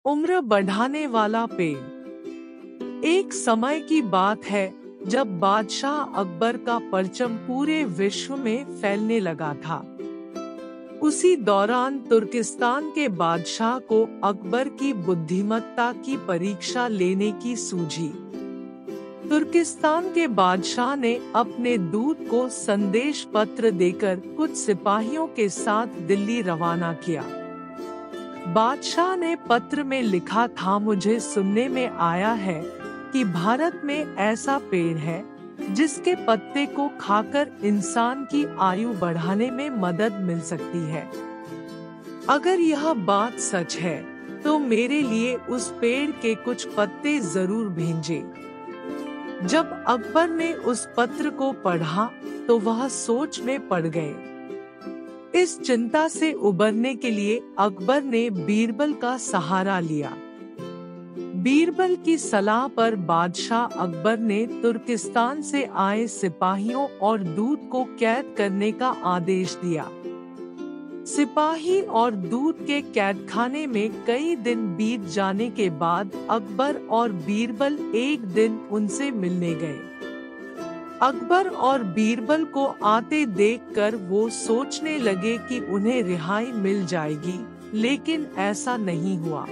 उम्र बढ़ाने वाला पेड़। एक समय की बात है जब बादशाह अकबर का परचम पूरे विश्व में फैलने लगा था। उसी दौरान तुर्किस्तान के बादशाह को अकबर की बुद्धिमत्ता की परीक्षा लेने की सूझी। तुर्किस्तान के बादशाह ने अपने दूत को संदेश पत्र देकर कुछ सिपाहियों के साथ दिल्ली रवाना किया। बादशाह ने पत्र में लिखा था, मुझे सुनने में आया है कि भारत में ऐसा पेड़ है जिसके पत्ते को खाकर इंसान की आयु बढ़ाने में मदद मिल सकती है। अगर यह बात सच है तो मेरे लिए उस पेड़ के कुछ पत्ते जरूर भेजें। जब अकबर ने उस पत्र को पढ़ा तो वह सोच में पड़ गए। इस चिंता से उबरने के लिए अकबर ने बीरबल का सहारा लिया। बीरबल की सलाह पर बादशाह अकबर ने तुर्किस्तान से आए सिपाहियों और दूत को कैद करने का आदेश दिया। सिपाही और दूत के कैदखाने में कई दिन बीत जाने के बाद अकबर और बीरबल एक दिन उनसे मिलने गए। अकबर और बीरबल को आते देखकर वो सोचने लगे कि उन्हें रिहाई मिल जाएगी, लेकिन ऐसा नहीं हुआ।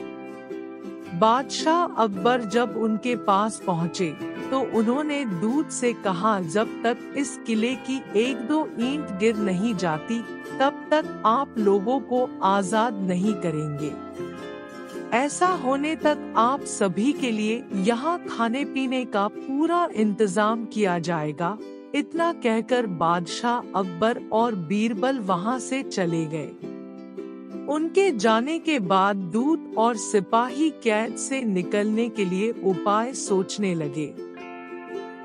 बादशाह अकबर जब उनके पास पहुँचे तो उन्होंने दूत से कहा, जब तक इस किले की एक दो ईंट गिर नहीं जाती तब तक आप लोगों को आजाद नहीं करेंगे। ऐसा होने तक आप सभी के लिए यहाँ खाने पीने का पूरा इंतजाम किया जाएगा। इतना कहकर बादशाह अकबर और बीरबल वहाँ से चले गए। उनके जाने के बाद दूत और सिपाही कैद से निकलने के लिए उपाय सोचने लगे।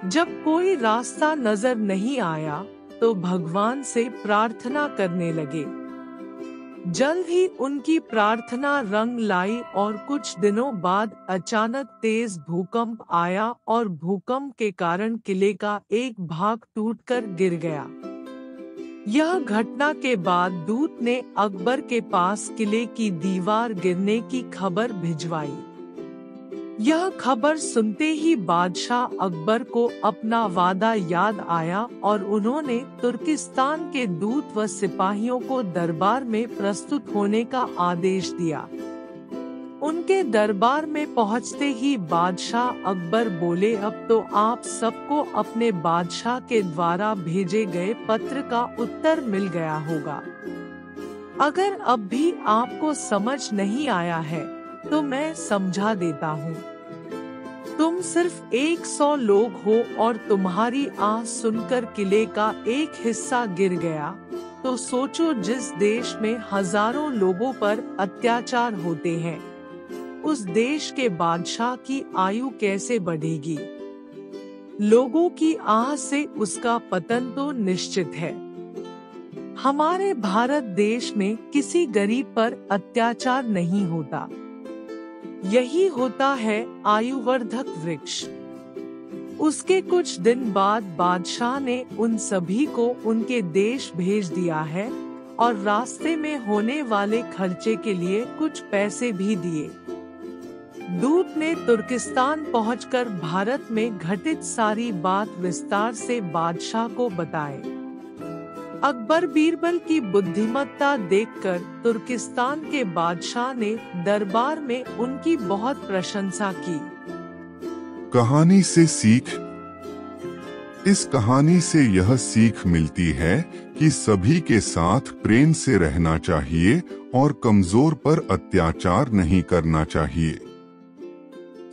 जब कोई रास्ता नजर नहीं आया तो भगवान से प्रार्थना करने लगे। जल्द ही उनकी प्रार्थना रंग लाई और कुछ दिनों बाद अचानक तेज भूकंप आया और भूकंप के कारण किले का एक भाग टूटकर गिर गया। यह घटना के बाद दूत ने अकबर के पास किले की दीवार गिरने की खबर भिजवाई। यह खबर सुनते ही बादशाह अकबर को अपना वादा याद आया और उन्होंने तुर्किस्तान के दूत व सिपाहियों को दरबार में प्रस्तुत होने का आदेश दिया। उनके दरबार में पहुंचते ही बादशाह अकबर बोले, अब तो आप सबको अपने बादशाह के द्वारा भेजे गए पत्र का उत्तर मिल गया होगा। अगर अब भी आपको समझ नहीं आया है तो मैं समझा देता हूँ। तुम सिर्फ 100 लोग हो और तुम्हारी आह सुनकर किले का एक हिस्सा गिर गया, तो सोचो जिस देश में हजारों लोगों पर अत्याचार होते हैं, उस देश के बादशाह की आयु कैसे बढ़ेगी। लोगों की आह से उसका पतन तो निश्चित है। हमारे भारत देश में किसी गरीब पर अत्याचार नहीं होता। यही होता है आयुवर्धक वृक्ष। उसके कुछ दिन बाद बादशाह ने उन सभी को उनके देश भेज दिया है और रास्ते में होने वाले खर्चे के लिए कुछ पैसे भी दिए। दूत ने तुर्किस्तान पहुंचकर भारत में घटित सारी बात विस्तार से बादशाह को बताए। अकबर बीरबल की बुद्धिमत्ता देखकर तुर्किस्तान के बादशाह ने दरबार में उनकी बहुत प्रशंसा की। कहानी से सीख। इस कहानी से यह सीख मिलती है कि सभी के साथ प्रेम से रहना चाहिए और कमजोर पर अत्याचार नहीं करना चाहिए।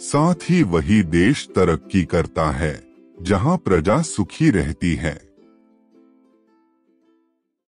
साथ ही वही देश तरक्की करता है जहां प्रजा सुखी रहती है।